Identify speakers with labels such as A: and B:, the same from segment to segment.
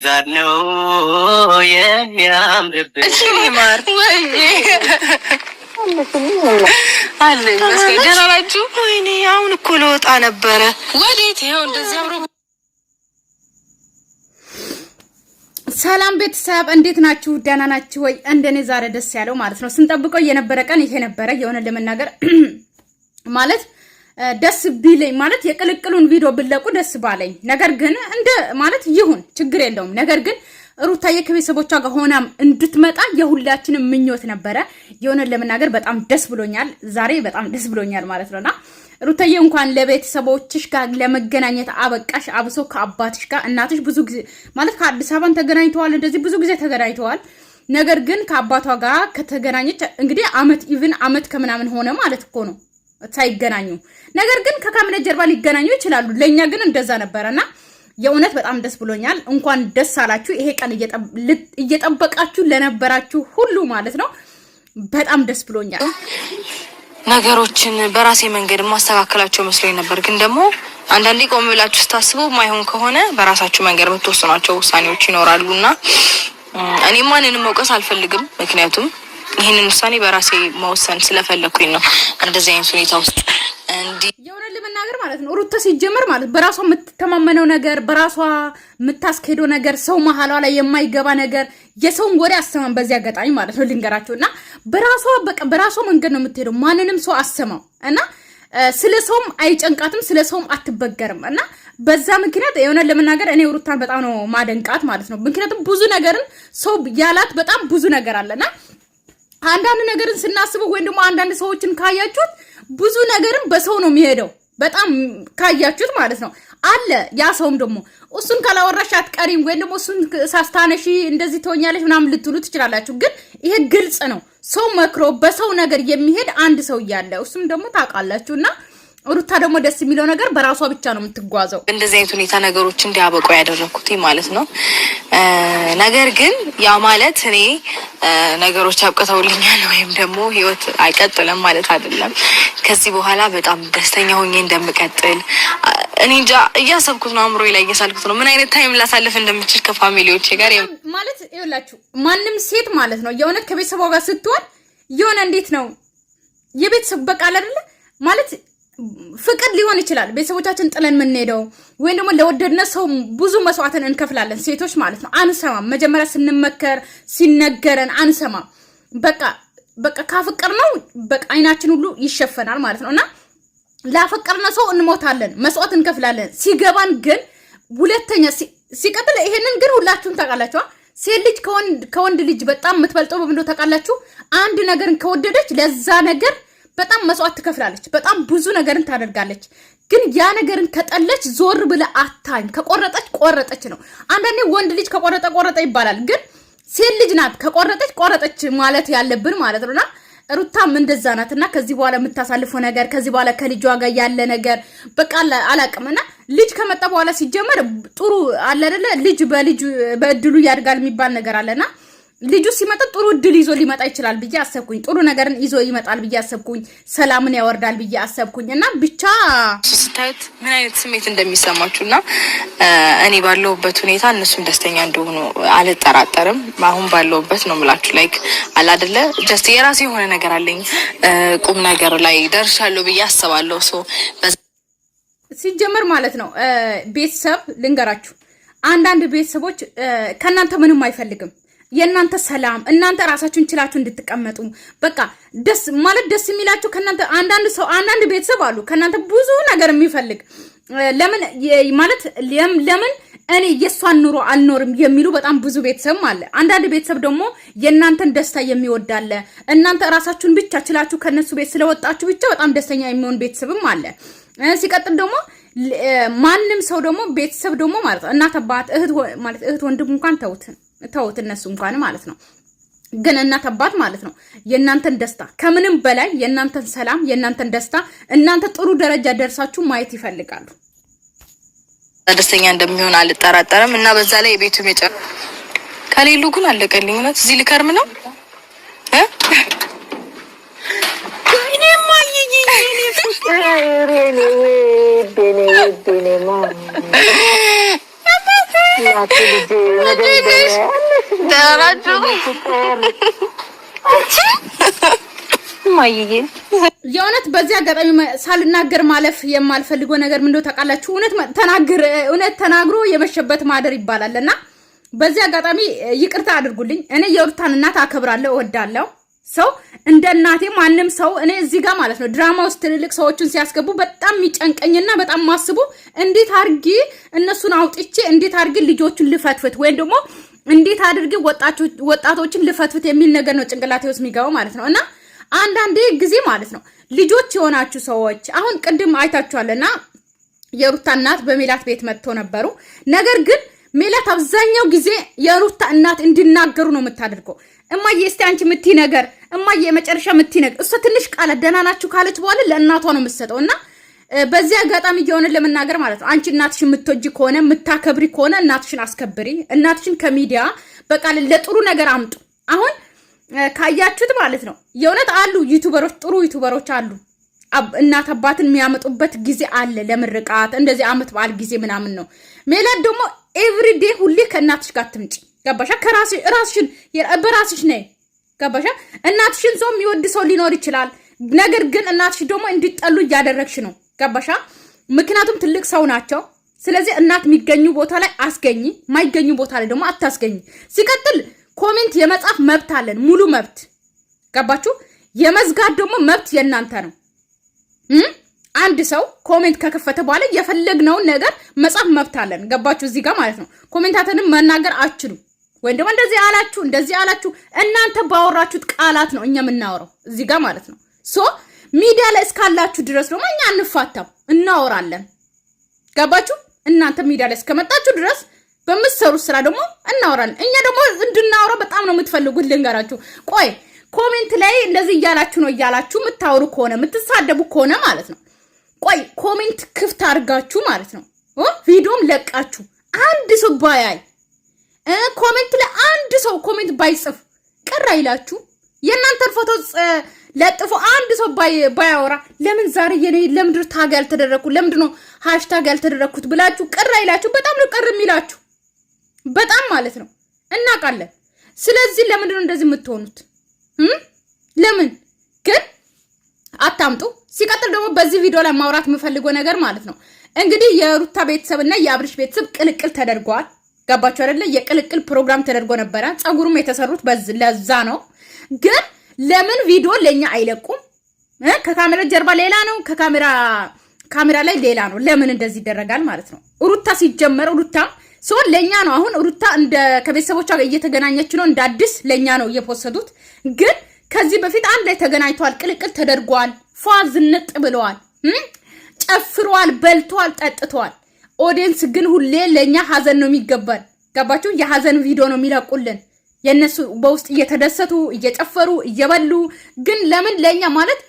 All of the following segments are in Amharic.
A: ጋር ነው የሚያምርብህ።
B: እሺ ማር ወይ አለ መስገን ደህና ናችሁ?
C: ወይኔ አሁን እኮ ልወጣ ነበረ።
B: ወዴት? ይኸው እንደዚህ አብሮ።
D: ሰላም ቤተሰብ እንዴት ናችሁ? ደህና ናችሁ ወይ? እንደኔ ዛሬ ደስ ያለው ማለት ነው። ስንጠብቀው የነበረ ቀን ይሄ ነበረ። የሆነ ለመናገር ማለት ደስ ቢለኝ ማለት የቅልቅሉን ቪዲዮ ብለቁ ደስ ባለኝ። ነገር ግን እንደ ማለት ይሁን ችግር የለውም። ነገር ግን ሩታዬ ከቤተሰቦቿ ጋር ሆና እንድትመጣ የሁላችንም ምኞት ነበረ። የሆነ ለመናገር በጣም ደስ ብሎኛል። ዛሬ በጣም ደስ ብሎኛል ማለት ነውና ሩታዬ እንኳን ለቤተሰቦችሽ ጋር ለመገናኘት አበቃሽ። አብሶ ከአባትሽ ጋር እናትሽ ብዙ ጊዜ ማለት ከአዲስ አበባን ተገናኝተዋል፣ እንደዚህ ብዙ ጊዜ ተገናኝተዋል። ነገር ግን ከአባቷ ጋር ከተገናኘች እንግዲህ አመት ከምናምን ሆነ ማለት እኮ ነው ሳይገናኙ። ነገር ግን ከካሜራ ጀርባ ሊገናኙ ይችላሉ። ለኛ ግን እንደዛ ነበርና የእውነት በጣም ደስ ብሎኛል። እንኳን ደስ አላችሁ። ይሄ ቀን እየጠበቃችሁ ለነበራችሁ ሁሉ ማለት ነው በጣም ደስ ብሎኛል።
B: ነገሮችን በራሴ መንገድ ማስተካከላቸው መስሎኝ ነበር። ግን ደግሞ አንዳንዴ ቆም ብላችሁ ስታስቡ ማይሆን ከሆነ በራሳችሁ መንገድ የምትወስኗቸው ውሳኔዎች ይኖራሉና እኔ ማንንም መውቀስ አልፈልግም። ምክንያቱም ይሄንን ውሳኔ በራሴ መወሰን ስለፈለኩኝ ነው እንደዚህ አይነት ሁኔታ ውስጥ
D: የሆነ ለመናገር ማለት ነው። ሩታ ሲጀመር ማለት በራሷ የምትተማመነው ነገር፣ በራሷ የምታስኬደው ነገር፣ ሰው መሀሏ ላይ የማይገባ ነገር፣ የሰውን ወሬ አሰማም። በዚህ አጋጣሚ ማለት ነው ልንገራችሁና በራሷ መንገድ ነው የምትሄደው። ማንንም ሰው አሰማው እና ስለ ሰውም አይጨንቃትም፣ ስለ ሰውም አትበገርም። እና በዛ ምክንያት የሆነ ለመናገር እኔ ሩታን በጣም ነው ማደንቃት ማለት ነው። ምክንያቱም ብዙ ነገርን ሰው ያላት በጣም ብዙ ነገር አለና አንዳንድ ነገርን ስናስበው ወይም ደግሞ አንዳንድ ሰዎችን ካያችሁት ብዙ ነገርን በሰው ነው የሚሄደው። በጣም ካያችሁት ማለት ነው አለ ያ ሰውም ደግሞ እሱን ካላወራሽ አትቀሪም ወይም ደግሞ እሱን ሳስታነሺ እንደዚህ ትሆኛለሽ ምናምን ልትሉ ትችላላችሁ። ግን ይሄ ግልጽ ነው። ሰው መክሮ በሰው ነገር የሚሄድ አንድ ሰው እያለ እሱም ደግሞ ታውቃላችሁና ሩታ ደግሞ ደስ የሚለው ነገር በራሷ ብቻ ነው የምትጓዘው።
B: እንደዚህ አይነት ሁኔታ ነገሮች እንዲያበቁ ያደረኩት ማለት ነው። ነገር ግን ያ ማለት እኔ ነገሮች አብቅተውልኛል ወይም ደግሞ ህይወት አይቀጥልም ማለት አይደለም። ከዚህ በኋላ በጣም ደስተኛ ሆኜ እንደምቀጥል እኔ እንጃ እያሰብኩት ነው። አምሮዬ ላይ እየሳልኩት ነው ምን አይነት ታይም ላሳልፍ እንደምችል ከፋሚሊዎቼ ጋር
D: ማለት ይኸውላችሁ ማንም ሴት ማለት ነው የእውነት ከቤተሰቧ ጋር ስትሆን የሆነ እንዴት ነው የቤተሰብ በቃ አይደለ ማለት ፍቅር ሊሆን ይችላል። ቤተሰቦቻችን ጥለን የምንሄደው ወይም ደግሞ ለወደድነ ሰው ብዙ መስዋዕትን እንከፍላለን ሴቶች ማለት ነው። አንሰማም። መጀመሪያ ስንመከር ሲነገረን አንሰማም። በቃ ካፈቀርነው በቃ አይናችን ሁሉ ይሸፈናል ማለት ነውና ላፈቀርነ ሰው እንሞታለን፣ መስዋዕት እንከፍላለን። ሲገባን ግን ሁለተኛ ሲቀጥል ይሄንን ግን ሁላችሁም ታውቃላችሁ። ሴት ልጅ ከወንድ ልጅ በጣም የምትበልጠው በምንድነው ታውቃላችሁ? አንድ ነገርን ከወደደች ለዛ ነገር በጣም መስዋዕት ትከፍላለች። በጣም ብዙ ነገርን ታደርጋለች። ግን ያ ነገርን ከጠለች ዞር ብለ አታኝ። ከቆረጠች ነው። አንዳንዴ ወንድ ልጅ ከቆረጠ ይባላል። ግን ሴት ልጅ ናት ከቆረጠች ማለት ያለብን ማለት ነውና ሩታም እንደዛ ናትና ከዚህ በኋላ የምታሳልፈው ነገር ከዚህ በኋላ ከልጇ ጋር ያለ ነገር በቃ አላቅምና ልጅ ከመጣ በኋላ ሲጀመር ጥሩ አለ አይደለ? ልጅ በእድሉ ያድጋል የሚባል ነገር አለና ልጁ ሲመጣ ጥሩ እድል ይዞ ሊመጣ ይችላል ብዬ አሰብኩኝ። ጥሩ ነገርን ይዞ ይመጣል ብዬ አሰብኩኝ። ሰላምን ያወርዳል ብዬ አሰብኩኝ። እና ብቻ
B: ስታዩት ምን አይነት ስሜት እንደሚሰማችሁና እኔ ባለሁበት ሁኔታ እነሱም ደስተኛ እንደሆኑ አልጠራጠርም። አሁን ባለሁበት ነው የምላችሁ። ላይክ አላደለ ጀስት የራሴ የሆነ ነገር አለኝ። ቁም ነገር ላይ ደርሻለሁ ብዬ አስባለሁ።
D: ሲጀመር ማለት ነው ቤተሰብ ልንገራችሁ፣ አንዳንድ ቤተሰቦች ከእናንተ ምንም አይፈልግም። የእናንተ ሰላም እናንተ ራሳችሁን ችላችሁ እንድትቀመጡ በቃ ደስ የሚላችሁ ከእናንተ አንዳንድ ቤተሰብ አሉ ከእናንተ ብዙ ነገር የሚፈልግ ለምን እኔ የሷን ኑሮ አልኖርም የሚሉ በጣም ብዙ ቤተሰብ አለ። አንዳንድ ቤተሰብ ደግሞ የእናንተን ደስታ የሚወዳለ እናንተ ራሳችሁን ብቻ ችላችሁ ከነሱ ቤት ስለወጣችሁ ብቻ በጣም ደስተኛ የሚሆን ቤተሰብም አለ። ሲቀጥል ደግሞ ማንም ሰው ደግሞ ቤተሰብ ደግሞ ማለት እናት አባት እህት ወንድም እንኳን ተውት እነሱ እንኳን ማለት ነው። ግን እናት አባት ማለት ነው የእናንተን ደስታ ከምንም በላይ የእናንተን ሰላም የእናንተን ደስታ እናንተ ጥሩ ደረጃ ደርሳችሁ ማየት ይፈልጋሉ።
B: ደስተኛ እንደሚሆን አልጠራጠርም። እና በዛ ላይ የቤቱ ከሌሉ ግን አለቀልኝ። እውነት እዚህ ልከርም ነው
D: የእውነት በዚህ አጋጣሚ ሳልናገር ማለፍ የማልፈልገው ነገር ምንድነው ታውቃላችሁ? እውነት ተናግሮ የመሸበት ማደር ይባላልና በዚህ አጋጣሚ ይቅርታ አድርጉልኝ። እኔ የሩታን እናት አከብራለሁ፣ እወዳለሁ። ሰው እንደ እናቴ ማንም ሰው እኔ እዚህ ጋር ማለት ነው ድራማ ውስጥ ትልልቅ ሰዎችን ሲያስገቡ በጣም የሚጨንቀኝና በጣም ማስቡ እንዴት አድርጌ እነሱን አውጥቼ እንዴት አድርጌ ልጆቹን ልፈትፍት ወይም ደግሞ እንዴት አድርጌ ወጣቶችን ልፈትፍት የሚል ነገር ነው ጭንቅላቴ ውስጥ የሚገባው ማለት ነው። እና አንዳንዴ ጊዜ ማለት ነው ልጆች የሆናችሁ ሰዎች አሁን ቅድም አይታችኋልና የሩታ እናት በሜላት ቤት መጥቶ ነበሩ። ነገር ግን ሜላት አብዛኛው ጊዜ የሩታ እናት እንዲናገሩ ነው የምታደርገው። እማዬ እስቲ አንቺ ምትይ ነገር እማዬ የመጨረሻ ምትይ ነገር እሷ ትንሽ ቃል ደህና ናችሁ ካለች በኋላ ለእናቷ ነው የምትሰጠውና በዚህ አጋጣሚ እየሆነ ለመናገር ማለት ነው አንቺ እናትሽ የምትወጂ ከሆነ የምታከብሪ ከሆነ እናትሽን አስከብሪ። እናትሽን ከሚዲያ በቃ ለጥሩ ነገር አምጡ። አሁን ካያችሁት ማለት ነው የእውነት አሉ ዩቲዩበሮች፣ ጥሩ ዩቲዩበሮች አሉ እናት አባትን የሚያመጡበት ጊዜ አለ፣ ለምርቃት እንደዚህ አመት በዓል ጊዜ ምናምን ነው። ሜላት ደግሞ ኤቭሪዴ ሁሌ ከእናትሽ ጋር ትምጪ ገባሻ? ራስሽን በራስሽ ነይ ገባሻ? እናትሽን ሰው የሚወድ ሰው ሊኖር ይችላል። ነገር ግን እናትሽ ደግሞ እንዲጠሉ እያደረግሽ ነው ገባሻ? ምክንያቱም ትልቅ ሰው ናቸው። ስለዚህ እናት የሚገኙ ቦታ ላይ አስገኝ፣ ማይገኙ ቦታ ላይ ደግሞ አታስገኝ። ሲቀጥል ኮሜንት የመጻፍ መብት አለን፣ ሙሉ መብት ገባችሁ? የመዝጋት ደግሞ መብት የእናንተ ነው። አንድ ሰው ኮሜንት ከከፈተ በኋላ የፈለግነውን ነገር መጻፍ መብት አለን ገባችሁ? እዚህ ጋር ማለት ነው ኮሜንታተንም መናገር አትችሉም። ወይም ደግሞ እንደዚህ አላችሁ እናንተ ባወራችሁት ቃላት ነው እኛ የምናወራው እዚህ ጋር ማለት ነው። ሶ ሚዲያ ላይ እስካላችሁ ድረስ ደግሞ እኛ አንፋታም፣ እናወራለን ገባችሁ? እናንተ ሚዲያ ላይ እስከመጣችሁ ድረስ በምትሰሩት ስራ ደግሞ እናወራለን። እኛ ደግሞ እንድናወራ በጣም ነው የምትፈልጉት ልንገራችሁ። ቆይ ኮሜንት ላይ እንደዚህ እያላችሁ ነው እያላችሁ የምታወሩ ከሆነ የምትሳደቡ ከሆነ ማለት ነው ቆይ ኮሜንት ክፍት አድርጋችሁ ማለት ነው ቪዲዮም ለቃችሁ አንድ ሰው ባያይ ኮሜንት ላይ አንድ ሰው ኮሜንት ባይጽፍ ቅር አይላችሁ? የእናንተን ፎቶ ለጥፎ አንድ ሰው ባያወራ ለምን ዛሬ ለምንድን ታግ ያልተደረኩት ለምንድን ነው ሃሽታግ ያልተደረኩት ብላችሁ ቅር አይላችሁ? በጣም ነው ቅር የሚላችሁ በጣም ማለት ነው እናውቃለን። ስለዚህ ለምንድን ነው እንደዚህ የምትሆኑት? ለምን ግን አታምጡ። ሲቀጥል ደግሞ በዚህ ቪዲዮ ላይ ማውራት የምፈልገው ነገር ማለት ነው እንግዲህ የሩታ ቤተሰብና የአብርሽ ቤተሰብ ቅልቅል ተደርጓል። ገባችሁ አይደለ? የቅልቅል ፕሮግራም ተደርጎ ነበረ። ጸጉሩም የተሰሩት ለዛ ነው። ግን ለምን ቪዲዮ ለኛ አይለቁም? ከካሜራ ጀርባ ሌላ ነው፣ ካሜራ ላይ ሌላ ነው። ለምን እንደዚህ ይደረጋል ማለት ነው? ሩታ ሲጀመር ሩታ ሶ ለኛ ነው። አሁን ሩታ እንደ ከቤተሰቦቿ ጋር እየተገናኘች ነው፣ እንደ አዲስ ለኛ ነው እየፖሰዱት። ግን ከዚህ በፊት አንድ ላይ ተገናኝተዋል፣ ቅልቅል ተደርጓል፣ ፏ ዝንጥ ብለዋል፣ ጨፍሯል፣ በልቷል፣ ጠጥቷል። ኦዲየንስ ግን ሁሌ ለኛ ሀዘን ነው የሚገባል። ገባችሁ? የሀዘን ቪዲዮ ነው የሚለቁልን። የነሱ በውስጥ እየተደሰቱ እየጨፈሩ እየበሉ ግን ለምን ለኛ ማለት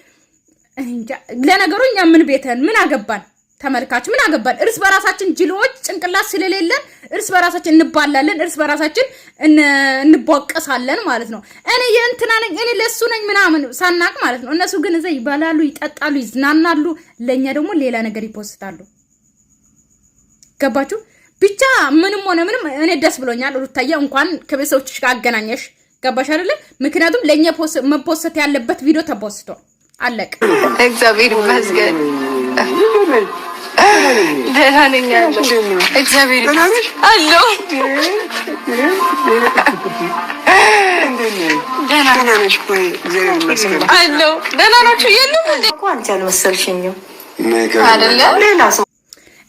D: እንጃ። ለነገሩ እኛ ምን ቤተን ምን አገባን? ተመልካች ምን አገባን? እርስ በራሳችን ጅሎች ጭንቅላት ስለሌለን እርስ በራሳችን እንባላለን፣ እርስ በራሳችን እንቧቀሳለን ማለት ነው። እኔ የእንትና ነኝ እኔ ለሱ ነኝ ምናምን ሳናቅ ማለት ነው። እነሱ ግን እዛ ይበላሉ፣ ይጠጣሉ፣ ይዝናናሉ። ለኛ ደግሞ ሌላ ነገር ይፖስታሉ። ገባችሁ? ብቻ ምንም ሆነ ምንም እኔ ደስ ብሎኛል። ሩታዬ እንኳን ከቤተሰቦችሽ ጋር አገናኘሽ። ገባሽ አይደለ? ምክንያቱም ለኛ መፖሰት ያለበት ቪዲዮ ተፖስቷል። አለቀ።
B: እግዚአብሔር ይመስገን። ደህና ነኝ ያለው እግዚአብሔር ይመስገን አለው። ደህና ናችሁ? የለም እኮ አንቺ አልመሰልሽኝም አይደለ? ሌላ ሰው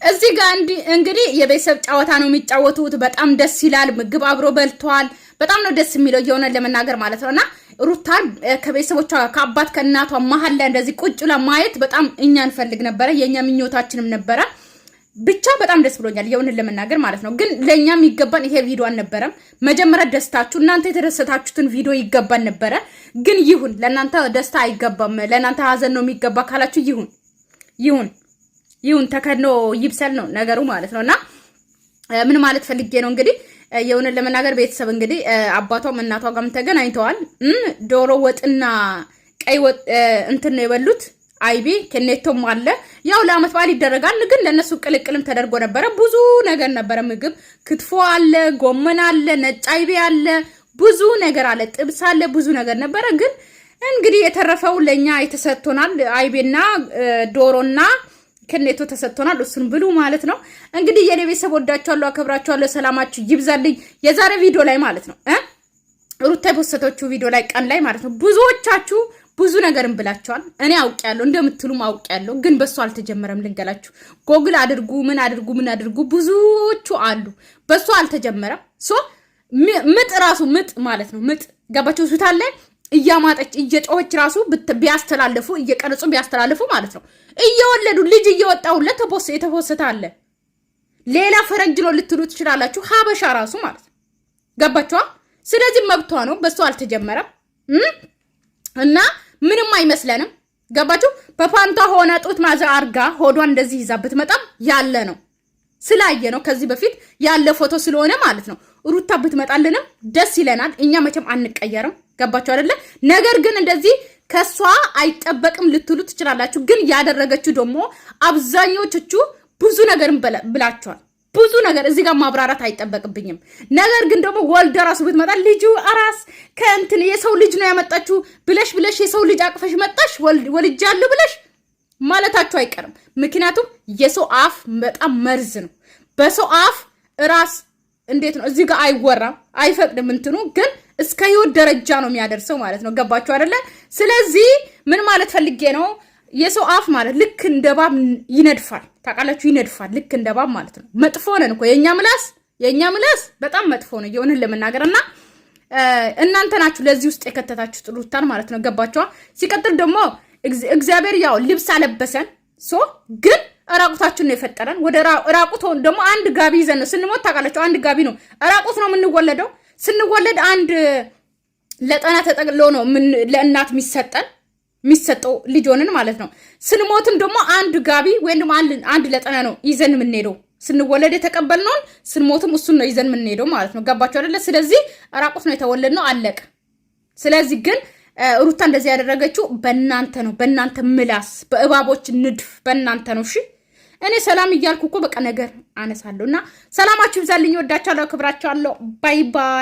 D: እዚህ ጋር እንግዲህ የቤተሰብ ጨዋታ ነው የሚጫወቱት። በጣም ደስ ይላል። ምግብ አብሮ በልቷል። በጣም ነው ደስ የሚለው የሆነ ለመናገር ማለት ነውና ሩታን ከቤተሰቦቿ ከአባት ከእናቷ መሀል ላይ እንደዚህ ቁጭ ለማየት በጣም እኛ እንፈልግ ነበረ፣ የኛ ምኞታችንም ነበረ። ብቻ በጣም ደስ ብሎኛል የሆነ ለመናገር ማለት ነው። ግን ለኛ የሚገባን ይሄ ቪዲዮ አልነበረም። መጀመሪያ ደስታችሁ እናንተ የተደሰታችሁትን ቪዲዮ ይገባን ነበረ። ግን ይሁን፣ ለእናንተ ደስታ አይገባም፣ ለእናንተ ሀዘን ነው የሚገባ ካላችሁ ይሁን ተከድኖ ይብሰል ነው ነገሩ ማለት ነውና ምን ማለት ፈልጌ ነው እንግዲህ የሆነ ለመናገር ቤተሰብ እንግዲህ አባቷም እናቷ ጋርም ተገናኝተዋል። ዶሮ ወጥና ቀይ ወጥ እንትን ነው የበሉት አይቤ ከኔቶም አለ። ያው ለአመት በዓል ይደረጋል፣ ግን ለነሱ ቅልቅልም ተደርጎ ነበረ። ብዙ ነገር ነበረ ምግብ፣ ክትፎ አለ፣ ጎመን አለ፣ ነጭ አይቤ አለ፣ ብዙ ነገር አለ፣ ጥብስ አለ፣ ብዙ ነገር ነበረ። ግን እንግዲህ የተረፈው ለኛ የተሰጥቶናል። አይቤና ዶሮና ከኔቶ ተሰጥቶናል። እሱን ብሉ ማለት ነው። እንግዲህ የኔ ቤተሰብ ወዳችኋለሁ፣ አከብራችኋለሁ። ሰላማችሁ ይብዛልኝ። የዛሬ ቪዲዮ ላይ ማለት ነው ሩታ የፖስተችው ቪዲዮ ላይ ቀን ላይ ማለት ነው ብዙዎቻችሁ ብዙ ነገርን ብላችኋል። እኔ አውቄያለሁ እንደምትሉም አውቄያለሁ፣ ግን በሱ አልተጀመረም። ልንገላችሁ ጎግል አድርጉ፣ ምን አድርጉ ብዙዎቹ አሉ። በሱ አልተጀመረም። ምጥ ራሱ ምጥ ማለት ነው ምጥ ገባችሁ? ሆስፒታል ላይ እያማጠች እየጮኸች ራሱ ቢያስተላልፉ እየቀረጹ ቢያስተላልፉ ማለት ነው እየወለዱ ልጅ እየወጣሁለት የተፖሰተ አለ። ሌላ ፈረንጅ ነው ልትሉ ትችላላችሁ፣ ሀበሻ ራሱ ማለት ነው። ገባችኋ? ስለዚህ መብቷ ነው። በሱ አልተጀመረም እና ምንም አይመስለንም። ገባችሁ? በፓንቷ ሆነ ጡት ማዛ አርጋ ሆዷን እንደዚህ ይዛ ብትመጣም ያለ ነው ስላየ ነው ከዚህ በፊት ያለ ፎቶ ስለሆነ ማለት ነው። ሩታ ብትመጣልንም ደስ ይለናል። እኛ መቼም አንቀየርም። ገባችሁ አይደለ? ነገር ግን እንደዚህ ከሷ አይጠበቅም ልትሉ ትችላላችሁ። ግን ያደረገችው ደግሞ አብዛኞቹ ብዙ ነገርን ብላችኋል። ብዙ ነገር እዚህ ጋር ማብራራት አይጠበቅብኝም። ነገር ግን ደግሞ ወልደ ራሱ ብትመጣ ልጁ አራስ ከእንትን የሰው ልጅ ነው ያመጣችሁ ብለሽ የሰው ልጅ አቅፈሽ መጣሽ ወልጃለሁ ብለሽ ማለታችሁ አይቀርም። ምክንያቱም የሰው አፍ በጣም መርዝ ነው። በሰው አፍ ራስ እንዴት ነው እዚህ ጋር አይወራም፣ አይፈቅድም። እንትኑ ግን እስከ ህይወት ደረጃ ነው የሚያደርሰው ማለት ነው። ገባችሁ አይደለ? ስለዚህ ምን ማለት ፈልጌ ነው፣ የሰው አፍ ማለት ልክ እንደ ባብ ይነድፋል። ታውቃላችሁ? ይነድፋል ልክ እንደ ባብ ማለት ነው። መጥፎ ነን እኮ የኛ ምላስ በጣም መጥፎ ነው የሆነን ለመናገርና እናንተ ናችሁ ለዚህ ውስጥ የከተታችሁ ጥሩታን ማለት ነው። ገባችኋ? ሲቀጥል ደግሞ እግዚአብሔር ያው ልብስ አለበሰን ግን ራቁታችን ነው የፈጠረን። ወደ ራቁት ሆነ ደግሞ አንድ ጋቢ ይዘን ነው ስንሞት። ታውቃላችሁ? አንድ ጋቢ ነው ራቁት ነው የምንወለደው። ስንወለድ አንድ ለጠና ተጠቅሎ ነው ለእናት የሚሰጠው ልጅ ሆነን ማለት ነው። ስንሞትም ደግሞ አንድ ጋቢ ወይም ደግሞ አንድ ለጠና ነው ይዘን የምንሄደው። ስንወለድ የተቀበልነውን ስንሞትም እሱን ነው ይዘን የምንሄደው ማለት ነው። ገባችሁ አይደለ? ስለዚህ ራቁት ነው የተወለድነው፣ አለቀ። ስለዚህ ግን ሩታ እንደዚህ ያደረገችው በእናንተ ነው፣ በእናንተ ምላስ፣ በእባቦች ንድፍ በእናንተ ነው። እሺ እኔ ሰላም እያልኩ እኮ በቃ ነገር አነሳለሁ እና ሰላማችሁ ይብዛልኝ። ወዳችኋለሁ፣ ክብራችኋለሁ። ባይ ባይ።